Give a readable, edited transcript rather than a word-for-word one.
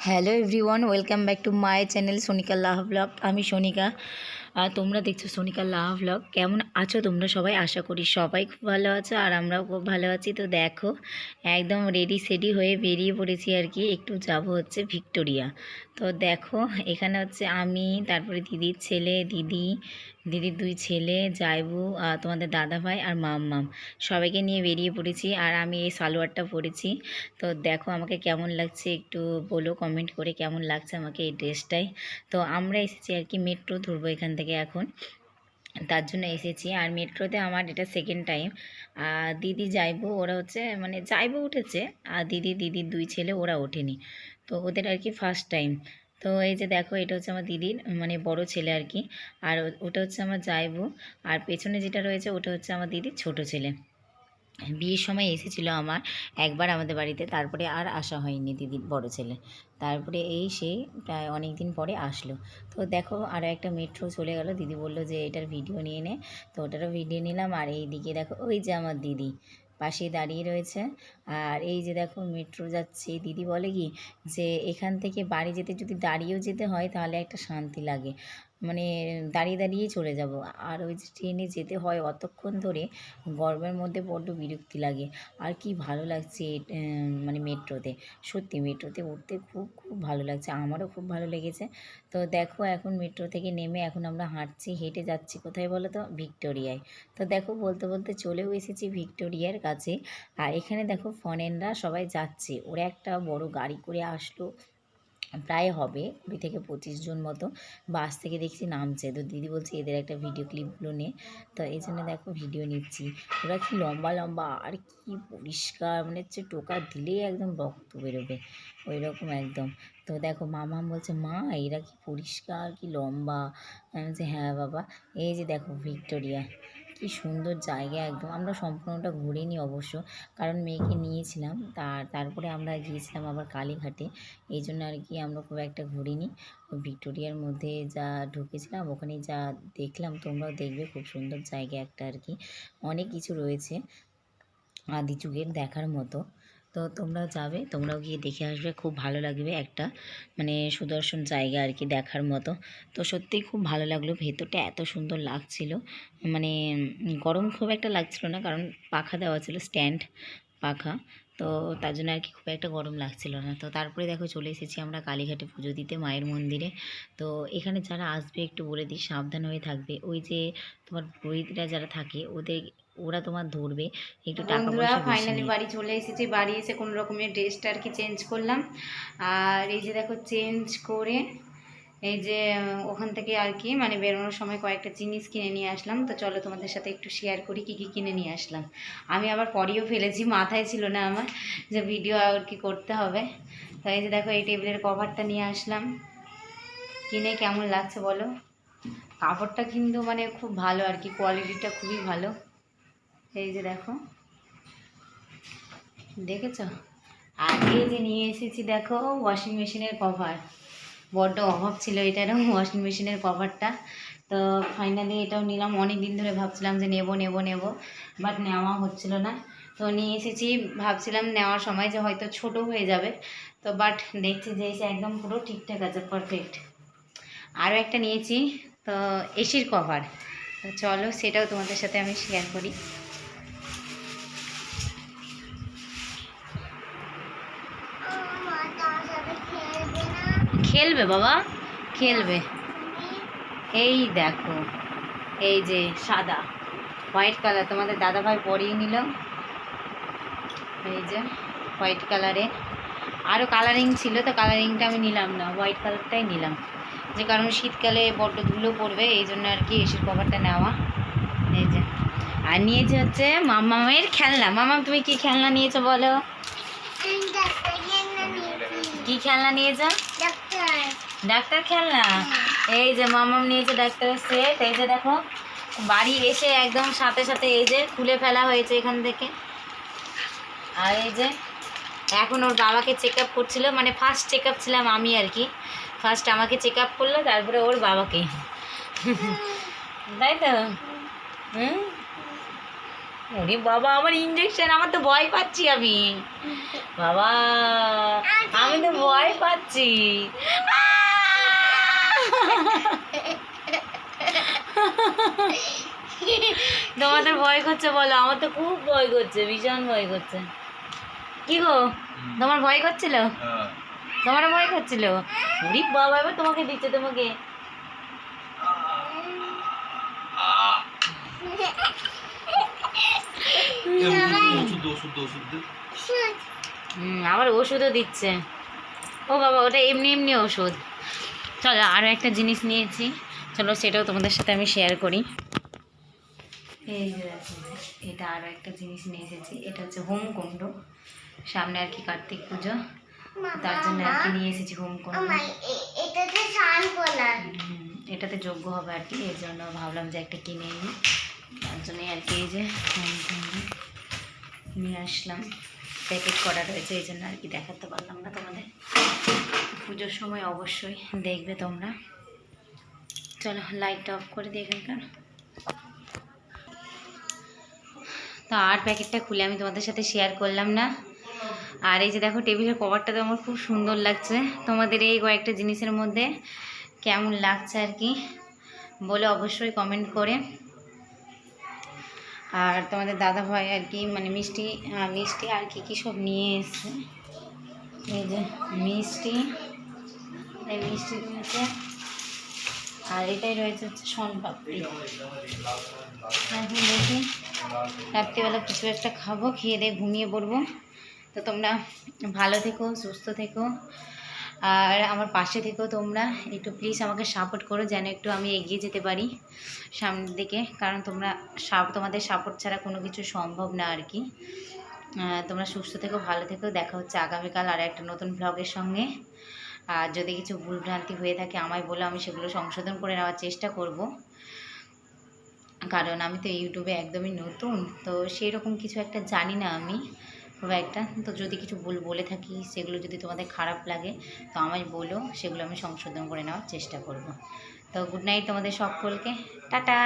Hello everyone, welcome back to my channel Sonika Laha blog. আমি সোনিকা, আর তোমরা দেখছো সোনিকা লাহা ব্লগ। কেমন আছো তোমরা সবাই? আশা করি সবাই খুব ভালো আছো, আর আমরাও খুব ভালো আছি। তো দেখো, একদম রেডি সেডি হয়ে বেরিয়ে পড়েছি আর কি। একটু যাব হচ্ছে ভিক্টোরিয়া। তো দেখো, এখানে হচ্ছে আমি, তারপরে দিদির ছেলে, দিদির দুই ছেলে, জাইবু, তোমাদের দাদা ভাই আর মাম্মাম, সবাইকে নিয়ে বেরিয়ে পড়েছি। আর আমি এই সালোয়ারটা পরেছি। তো দেখো আমাকে কেমন লাগছে একটু বলো কমেন্ট করে, কেমন লাগছে আমাকে এই ড্রেসটাই। তো আমরা এসেছি আর কি, মেট্রো ধরবো এখান থেকে এখন, তার জন্য এসেছি। আর মেট্রোতে আমার এটা সেকেন্ড টাইম। দিদি যাইবো, ওরা হচ্ছে মানে যাইবো উঠেছে, আর দিদির দুই ছেলে ওরা ওঠেনি, তো ওদের আর কি ফার্স্ট টাইম। তো এই যে দেখো, এটা হচ্ছে আমার দিদির মানে বড় ছেলে আর কি, আর ওটা হচ্ছে আমার যাইবো। আর পেছনে যেটা রয়েছে ওটা হচ্ছে আমার দিদির ছোট ছেলে। বিয়ের সময় এসেছিল আমার একবার আমাদের বাড়িতে, তারপরে আর আসা হয়নি দিদির বড় ছেলে। তারপরে এই সেই প্রায় অনেক দিন পরে আসলো। তো দেখো, আরও একটা মেট্রো চলে গেল। দিদি বললো যে এটার ভিডিও নিয়ে নে, তো ওটারও ভিডিও নিলাম। আর এই দিকে দেখো, ওই যে আমার দিদি পাশে দাঁড়িয়ে রয়েছে। আর এই যে দেখো মেট্রো যাচ্ছে। দিদি বলে কি যে এখান থেকে বাড়ি যেতে যদি দাঁড়িয়েও যেতে হয় তাহলে একটা শান্তি লাগে, মানে দাঁড়িয়ে দাঁড়িয়েই চলে যাব। আর ওই যে ট্রেনে যেতে হয় অতক্ষণ ধরে, গরমের মধ্যে বড্ড বিরক্তি লাগে। আর কি ভালো লাগছে মানে মেট্রোতে, সত্যি মেট্রোতে উঠতে খুব খুব ভালো লাগছে, আমারও খুব ভালো লেগেছে। তো দেখো, এখন মেট্রো থেকে নেমে এখন আমরা হাঁটছি, হেঁটে যাচ্ছি কোথায় বলো তো? ভিক্টোরিয়ায়। তো দেখো, বলতে বলতে চলেও এসেছি ভিক্টোরিয়ার কাছে। আর এখানে দেখো ফরেনরা সবাই যাচ্ছে, ওরা একটা বড় গাড়ি করে আসলো, প্রায় হবে 20 থেকে 25 জন মতো। বাস থেকে দেখছি নামছে। তো দিদি বলছে এদের একটা ভিডিও ক্লিপগুলো নে। তো এই জন্য দেখো ভিডিও নিচ্ছি। ওরা কি লম্বা লম্বা আর কি পরিষ্কার, মানে হচ্ছে টোকা দিলেই একদম রক্ত বেরোবে ওই রকম একদম। তো দেখো মামা বলছে, মা এরা কি পরিষ্কার, কি লম্বা। আমি বলছি হ্যাঁ বাবা। এই যে দেখো ভিক্টোরিয়া, কি সুন্দর জায়গা একদম। আমরা সম্পূর্ণটা ঘুরিনি অবশ্য, কারণ মেয়েকে নিয়েছিলাম। তারপরে আমরা গিয়েছিলাম আবার কালীঘাটে, এই জন্য আর কি আমরা খুব একটা ঘুরিনি। ভিক্টোরিয়ার মধ্যে যা ঢুকেছিলাম ওখানে যা দেখলাম, তোমরাও দেখবে, খুব সুন্দর জায়গা একটা আর কি। অনেক কিছু রয়েছে আদি যুগের দেখার মতো। তো তোমরাও যাবে, তোমরাও গিয়ে দেখে আসবে, খুব ভালো লাগবে। একটা মানে সুদর্শন জায়গা আর কি দেখার মতো। তো সত্যিই খুব ভালো লাগলো, ভেতরটা এত সুন্দর লাগছিল। মানে গরম খুব একটা লাগছিল না, কারণ পাখা দেওয়া ছিল, স্ট্যান্ড পাখা। তো তার জন্য আর কি খুব একটা গরম লাগছিল না। তো তারপরে দেখো চলে এসেছি আমরা কালীঘাটে পুজো দিতে, মায়ের মন্দিরে। তো এখানে যারা আসবে একটু বলে দিই, সাবধান হয়ে থাকবে। ওই যে তোমার পুরোহিতরা যারা থাকে ওরা তোমার ধরবে, একটু টাকা বন্ধুরা, পয়সা বেশি ফাইনালি নেয়। বাড়ি চলে এসেছি। বাড়ি এসে কোনো রকমের ড্রেসটা আর কি চেঞ্জ করলাম। আর এই যে দেখো চেঞ্জ করে এই যে ওখান থেকে আর কি মানে বেরোনোর সময় কয়েকটা জিনিস কিনে নিয়ে আসলাম। তো চলো তোমাদের সাথে একটু শেয়ার করি কী কী কিনে নিয়ে আসলাম। আমি আবার পরেও ফেলেছি, মাথায় ছিল না আমার যে ভিডিও আর কি করতে হবে। তো এই যে দেখো, এই টেবিলের কভারটা নিয়ে আসলাম। কিনে কেমন লাগছে বলো? কাপড়টা কিন্তু মানে খুব ভালো আর কি, কোয়ালিটিটা খুবই ভালো। এই যে দেখো, দেখেছো? আর এই যে নিয়ে এসেছি দেখো ওয়াশিং মেশিনের কভার। বড্ড অভাব ছিল এটারও, ওয়াশিং মেশিনের কভারটা। তো ফাইনালি এটাও নিলাম। অনেক দিন ধরে ভাবছিলাম যে নেব নেব নেব, বাট নেওয়া হচ্ছিল না। তো নিয়ে এসেছি, ভাবছিলাম নেওয়ার সময় যে হয়তো ছোট হয়ে যাবে, তো বাট দেখছি যে এসে একদম পুরো ঠিকঠাক আছে, পারফেক্ট। আরও একটা নিয়েছি, তো এসির কভার। তো চলো সেটাও তোমাদের সাথে আমি শেয়ার করি। খেলবে বাবা, খেলবে। এই দেখো, এই যে সাদা হোয়াইট কালার, তোমাদের দাদাভাই পরিয়ে নিল। এই যে হোয়াইট কালারে, আরও কালারিং ছিল, তো কালারিংটা আমি নিলাম না, হোয়াইট কালারটাই নিলাম। যে কারণ শীতকালে বড্ড ধুলো পড়বে, এই জন্য আর কি এসির কভারটা নেওয়া। এই যে, আর নিয়েছে হচ্ছে মামামের খেলনা। মামাম তুমি কি খেলনা নিয়েছো বলো? কি খেলনা নিয়েছো? ডাক্তার খেলনা। এই যে মামাম নিয়েছে ডাক্তারের সেট। এই যে দেখো, বাড়ি এসে একদম সাথে সাথে এই যে খুলে ফেলা হয়েছে এখান থেকে। আর এই যে এখন ওর বাবাকে চেক আপ করছিল, মানে ফার্স্ট চেক আপ ছিলাম আমি আর কি। ফার্স্ট আমাকে চেক আপ করলো, তারপরে ওর বাবাকে। তাই তো? হুম, ওরে বাবা, আমার ইঞ্জেকশন, আমার তো ভয় পাচ্ছি আমি। বাবা, আমি তো ভয় পাচ্ছি। তোমাদের ভয় করছে বলো? আমার তো খুব ভয় করছে, ভীষণ ভয় করছে। কি গো, তোমার ভয় করছিল? তোমারও ভয় করছিল? ওরে বাবা, এবার তোমাকে দিচ্ছে, তোমাকে। আবার ওষুধও দিচ্ছে। ও বাবা, ওটা এমনি এমনি ওষুধ। চলো, আরও একটা জিনিস নিয়েছি, চলো সেটাও তোমাদের সাথে আমি শেয়ার করি। এই যে দেখো, এটা আরও একটা জিনিস নিয়ে এসেছি। এটা হচ্ছে হোমকুণ্ড। সামনে আর কি কার্তিক পুজো, তার জন্য আর কি নিয়ে এসেছি হোমকুণ্ড। এটাতে যোগ্য হবে আর কি, এর জন্য ভাবলাম যে একটা কিনে নিই। তার জন্যই আর কি এই যে হোমকুণ্ড নিয়ে আসলাম। প্যাকেট করা রয়েছে, এই জন্য আর কি দেখাতে পারলাম না তোমাদের। পুজোর সময় অবশ্যই দেখবে তোমরা। চলো, লাইটটা অফ করে দিই এখানকার। তো আর প্যাকেটটা খুলে আমি তোমাদের সাথে শেয়ার করলাম না। আর এই যে দেখো, টেবিলের কভারটা তো আমার খুব সুন্দর লাগছে। তোমাদের এই কয়েকটা জিনিসের মধ্যে কেমন লাগছে আর কি বলে অবশ্যই কমেন্ট করে। আর তোমাদের দাদা ভাই আর কি মানে মিষ্টি মিষ্টি আর কি কী সব নিয়ে এসছে। এই যে মিষ্টি, এই মিষ্টি রয়েছে, আর এটাই রয়েছে হচ্ছে শনপাপড়ি। এখন দেখি রাত্রিবেলা কিছু একটা খাবো, খেয়ে দিয়ে ঘুমিয়ে পড়বো। তো তোমরা ভালো থেকো, সুস্থ থেকো, আর আমার পাশে থেকো। তোমরা একটু প্লিজ আমাকে সাপোর্ট করো, যেন একটু আমি এগিয়ে যেতে পারি সামনের দিকে। কারণ তোমাদের সাপোর্ট ছাড়া কোনো কিছু সম্ভব না আর কি। তোমরা সুস্থ থেকো, ভালো থেকো। দেখা হচ্ছে আগামীকাল আর একটা নতুন ব্লগের সঙ্গে। আর যদি কিছু ভুলভ্রান্তি হয়ে থাকে আমায় বলে, আমি সেগুলো সংশোধন করে নেওয়ার চেষ্টা করব। কারণ আমি তো ইউটিউবে একদমই নতুন, তো সেই রকম কিছু একটা জানি না আমি খুব একটা। তো যদি কিছু ভুল বলে থাকি, সেগুলো যদি তোমাদের খারাপ লাগে তো আমায় বলো, সেগুলো আমি সংশোধন করে নেওয়ার চেষ্টা করব। তো গুড নাইট তোমাদের সকলকে, টাটা।